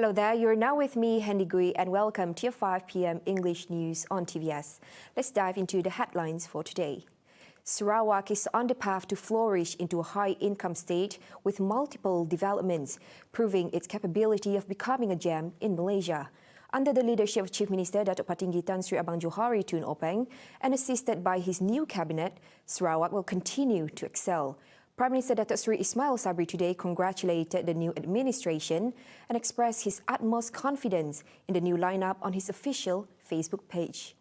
Hello there, you're now with me, Hendy Gui, and welcome to your 5 p.m. English news on TVS. Let's dive into the headlines for today. Sarawak is on the path to flourish into a high-income state with multiple developments, proving its capability of becoming a gem in Malaysia. Under the leadership of Chief Minister Datuk Patinggi Tan Sri Abang Johari Tun Openg and assisted by his new cabinet, Sarawak will continue to excel. Prime Minister Datuk Sri Ismail Sabri today congratulated the new administration and expressed his utmost confidence in the new lineup on his official Facebook page.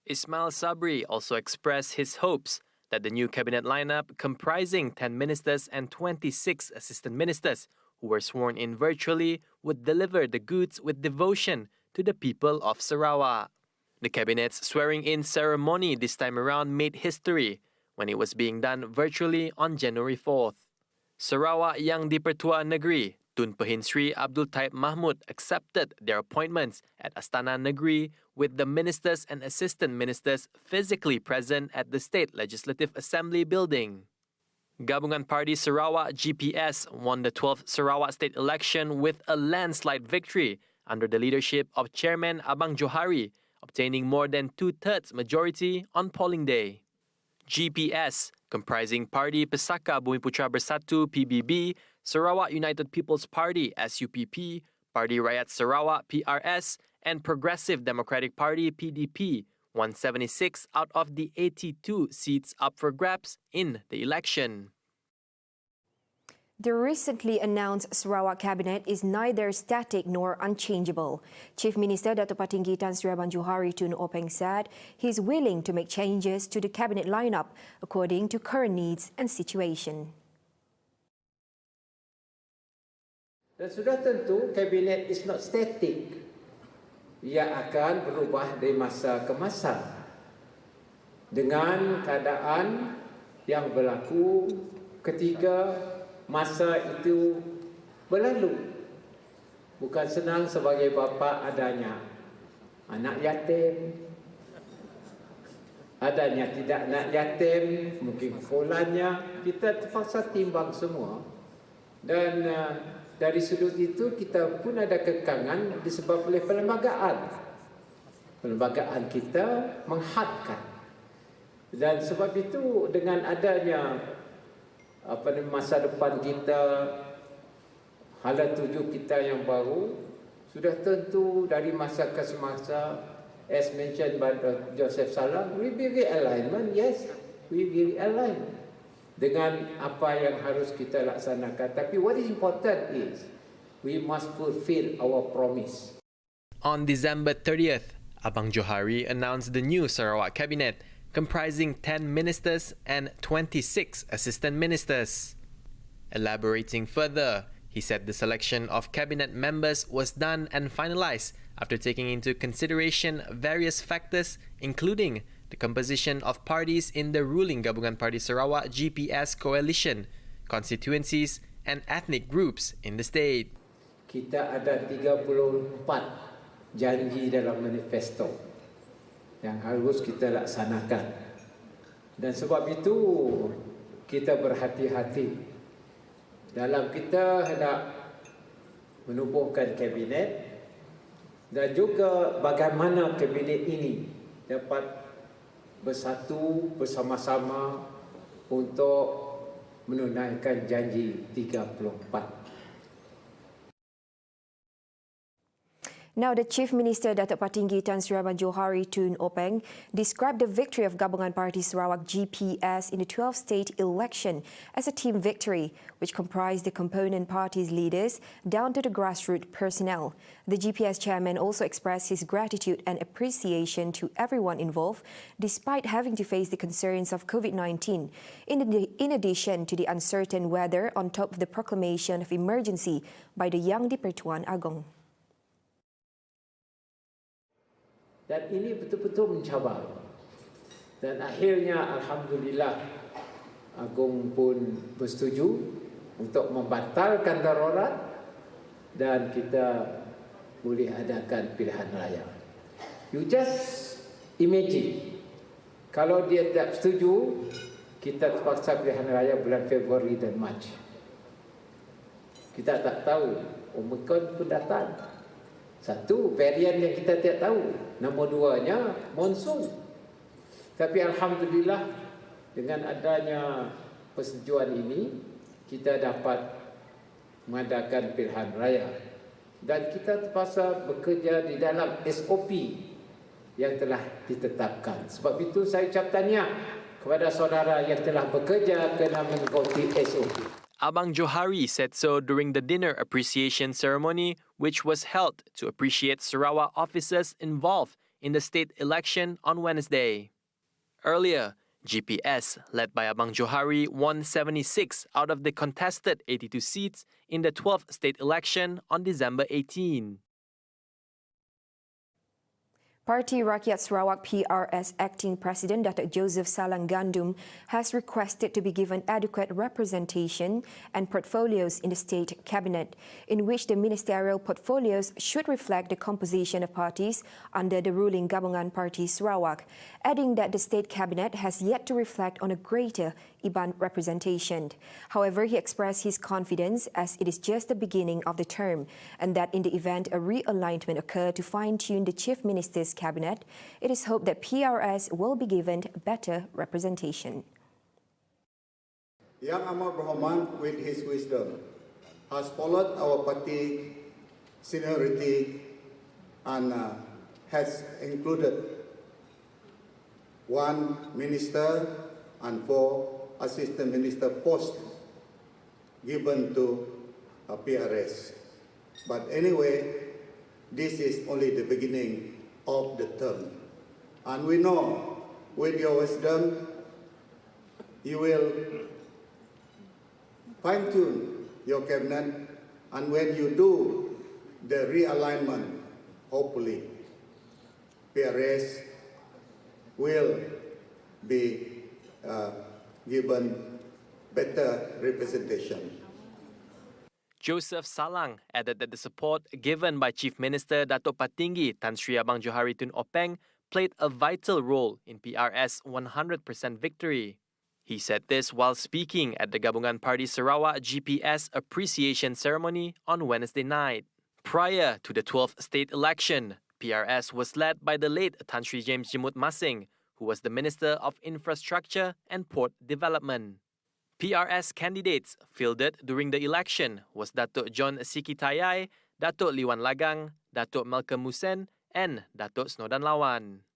Ismail Sabri also expressed his hopes that the new cabinet lineup, comprising 10 ministers and 26 assistant ministers who were sworn in virtually, would deliver the goods with devotion to the people of Sarawak. The cabinet's swearing-in ceremony this time around made history when it was being done virtually on January 4th. Sarawak Yang di-Pertua Negeri Tun Pehin Sri Abdul Taib Mahmud accepted their appointments at Astana Negeri, with the ministers and assistant ministers physically present at the State Legislative Assembly building. Gabungan Party Sarawak GPS won the 12th Sarawak state election with a landslide victory under the leadership of Chairman Abang Johari, obtaining more than 2/3 majority on polling day. GPS, comprising Parti Pesaka Bumiputra Bersatu PBB, Sarawak United People's Party SUPP, Parti Rakyat Sarawak PRS, and Progressive Democratic Party PDP, won 76 out of the 82 seats up for grabs in the election. The recently announced Sarawak cabinet is neither static nor unchangeable. Chief Minister Datuk Patinggi Tan Sri Abang Johari Tun Openg said he is willing to make changes to the cabinet lineup according to current needs and situation. Dan sudah tentu kabinet is not static. Ia akan berubah dari masa ke masa dengan keadaan yang berlaku ketika masa itu berlalu. Bukan senang sebagai bapa adanya anak yatim, adanya tidak anak yatim, mungkin fulannya, kita terpaksa timbang semua. Dan dari sudut itu kita pun ada kekangan disebabkan oleh perlembagaan. Perlembagaan kita menghadkan. Dan sebab itu dengan adanya masa depan kita, hala tuju kita yang baru, sudah tentu dari masa ke semasa, as mentioned by Joseph Salam, we will realignment, yes, we will align dengan apa yang harus kita laksanakan. Tapi what is important is we must fulfill our promise. On December 30th, Abang Johari announced the new Sarawak cabinet, comprising 10 ministers and 26 assistant ministers. Elaborating further, he said the selection of cabinet members was done and finalized after taking into consideration various factors, including the composition of parties in the ruling Gabungan Party Sarawak GPS coalition, constituencies, and ethnic groups in the state. Kita ada 34 janji dalam manifesto yang harus kita laksanakan. Dan sebab itu kita berhati-hati dalam kita hendak menubuhkan kabinet, dan juga bagaimana kabinet ini dapat bersatu bersama-sama untuk menunaikan janji 34. Now, the Chief Minister Datuk Patinggi Tan Sri Abang Johari Tun Openg described the victory of Gabungan Party Sarawak GPS in the 12th state election as a team victory, which comprised the component parties' leaders down to the grassroots personnel. The GPS chairman also expressed his gratitude and appreciation to everyone involved, despite having to face the concerns of COVID-19, in addition to the uncertain weather on top of the proclamation of emergency by the Yang di-Pertuan Agong. Dan ini betul-betul mencabar. Dan akhirnya Alhamdulillah Agong pun bersetuju untuk membatalkan darurat dan kita boleh adakan pilihan raya. You just imagine, kalau dia tidak setuju, kita terpaksa pilihan raya bulan Februari dan Mac. Kita tak tahu. Omicron pun datang. Satu, varian yang kita tidak tahu. Nombor duanya, monsun. Tapi Alhamdulillah, dengan adanya persetujuan ini, kita dapat mengadakan pilihan raya. Dan kita terpaksa bekerja di dalam SOP yang telah ditetapkan. Sebab itu saya ucap tahniah kepada saudara yang telah bekerja kena mengikuti SOP. Abang Johari said so during the dinner appreciation ceremony, which was held to appreciate Sarawak officers involved in the state election on Wednesday. Earlier, GPS, led by Abang Johari, won 76 out of the contested 82 seats in the 12th state election on December 18. Parti Rakyat Sarawak PRS Acting President Datuk Joseph Salang Gandum has requested to be given adequate representation and portfolios in the state cabinet, in which the ministerial portfolios should reflect the composition of parties under the ruling Gabungan Parti Sarawak, adding that the state cabinet has yet to reflect on a greater IBAN representation. However, he expressed his confidence as it is just the beginning of the term, and that in the event a realignment occur to fine-tune the Chief Minister's cabinet, it is hoped that PRS will be given better representation. Yang Amat Berhormat, with his wisdom, has followed our party seniority and has included 1 minister and 4 assistant minister posts given to PRS. But anyway, this is only the beginning of the term. And we know, with your wisdom, you will fine-tune your cabinet, and when you do the realignment, hopefully, PRS will be given better representation. Joseph Salang added that the support given by Chief Minister Datuk Patinggi Tan Sri Abang Johari Tun Openg played a vital role in PRS 100% victory. He said this while speaking at the Gabungan Parti Sarawak GPS appreciation ceremony on Wednesday night. Prior to the 12th state election, PRS was led by the late Tan Sri James Jimut Masing, who was the Minister of Infrastructure and Port Development. PRS candidates fielded during the election was Datuk John Sikitayai, Datuk Liwan Lagang, Datuk Malcolm Musen, and Datuk Snodan Lawan.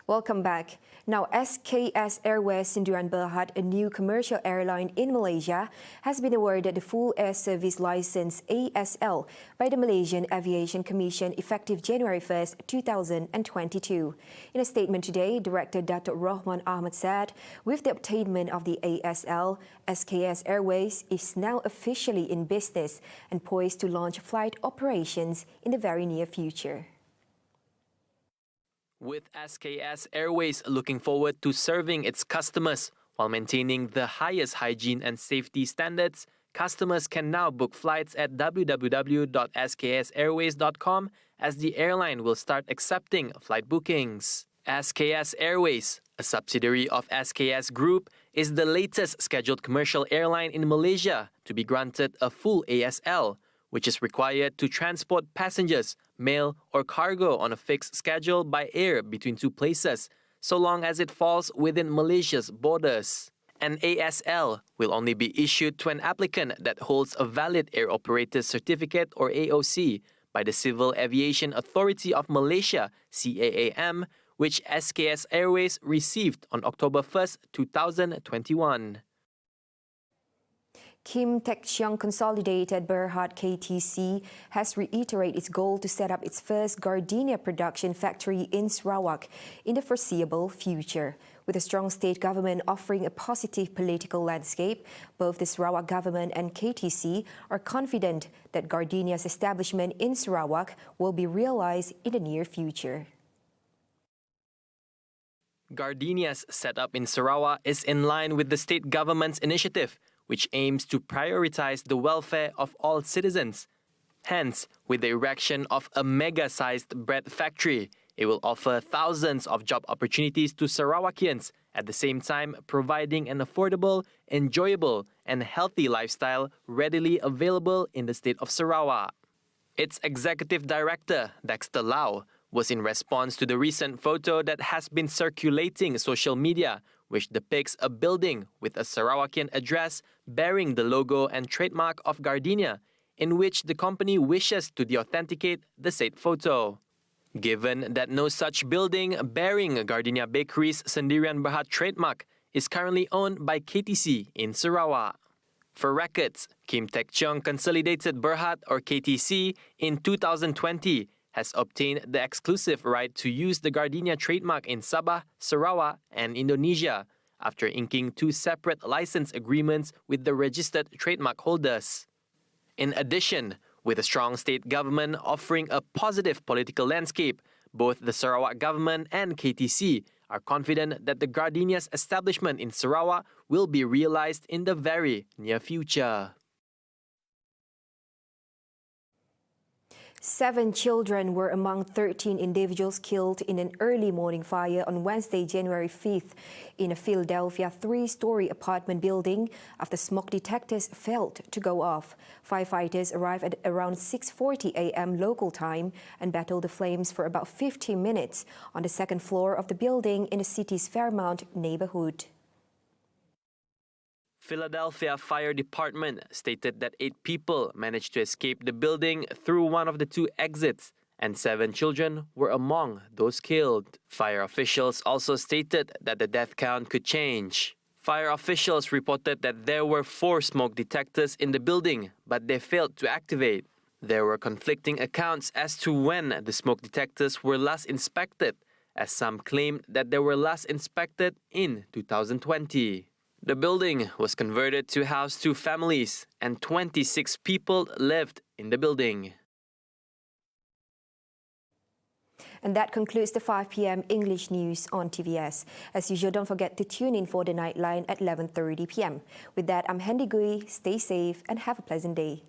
Welcome back. Now, SKS Airways Sdn Bhd, a new commercial airline in Malaysia, has been awarded the Full Air Service License ASL by the Malaysian Aviation Commission effective January 1st, 2022. In a statement today, Director Dato' Rahman Ahmad said, with the obtainment of the ASL, SKS Airways is now officially in business and poised to launch flight operations in the very near future. With SKS Airways looking forward to serving its customers while maintaining the highest hygiene and safety standards, customers can now book flights at www.sksairways.com as the airline will start accepting flight bookings. SKS Airways, a subsidiary of SKS Group, is the latest scheduled commercial airline in Malaysia to be granted a full ASL, which is required to transport passengers, mail, or cargo on a fixed schedule by air between two places, so long as it falls within Malaysia's borders. An ASL will only be issued to an applicant that holds a valid Air Operator's Certificate or AOC by the Civil Aviation Authority of Malaysia, CAAM, which SKS Airways received on October 1st, 2021. Kim Tech Chiang Consolidated Berhad KTC has reiterated its goal to set up its first gardenia production factory in Sarawak in the foreseeable future. With a strong state government offering a positive political landscape, both the Sarawak government and KTC are confident that gardenia's establishment in Sarawak will be realized in the near future. Gardenia's setup in Sarawak is in line with the state government's initiative, which aims to prioritize the welfare of all citizens. Hence, with the erection of a mega-sized bread factory, it will offer thousands of job opportunities to Sarawakians, at the same time providing an affordable, enjoyable, and healthy lifestyle readily available in the state of Sarawak. Its executive director, Dexter Lau, was in response to the recent photo that has been circulating social media, which depicts a building with a Sarawakian address bearing the logo and trademark of Gardenia, in which the company wishes to deauthenticate the said photo. Given that no such building bearing Gardenia Bakery's Sdn Bhd trademark is currently owned by KTC in Sarawak. For records, Kim Tech Chiang Consolidated Berhad or KTC in 2020 has obtained the exclusive right to use the Gardenia trademark in Sabah, Sarawak, and Indonesia after inking two separate license agreements with the registered trademark holders. In addition, with a strong state government offering a positive political landscape, both the Sarawak government and KTC are confident that the Gardenia's establishment in Sarawak will be realized in the very near future. 7 children were among 13 individuals killed in an early morning fire on Wednesday, January 5th in a Philadelphia 3-story apartment building after smoke detectors failed to go off. Firefighters arrived at around 6:40 a.m. local time and battled the flames for about 15 minutes on the second floor of the building in the city's Fairmount neighborhood. Philadelphia Fire Department stated that 8 people managed to escape the building through one of the 2 exits, and 7 children were among those killed. Fire officials also stated that the death count could change. Fire officials reported that there were 4 smoke detectors in the building, but they failed to activate. There were conflicting accounts as to when the smoke detectors were last inspected, as some claimed that they were last inspected in 2020. The building was converted to house 2 families, and 26 people lived in the building. And that concludes the 5 p.m. English news on TVS. As usual, don't forget to tune in for the Nightline at 11:30 p.m. With that, I'm Hendy Gui. Stay safe and have a pleasant day.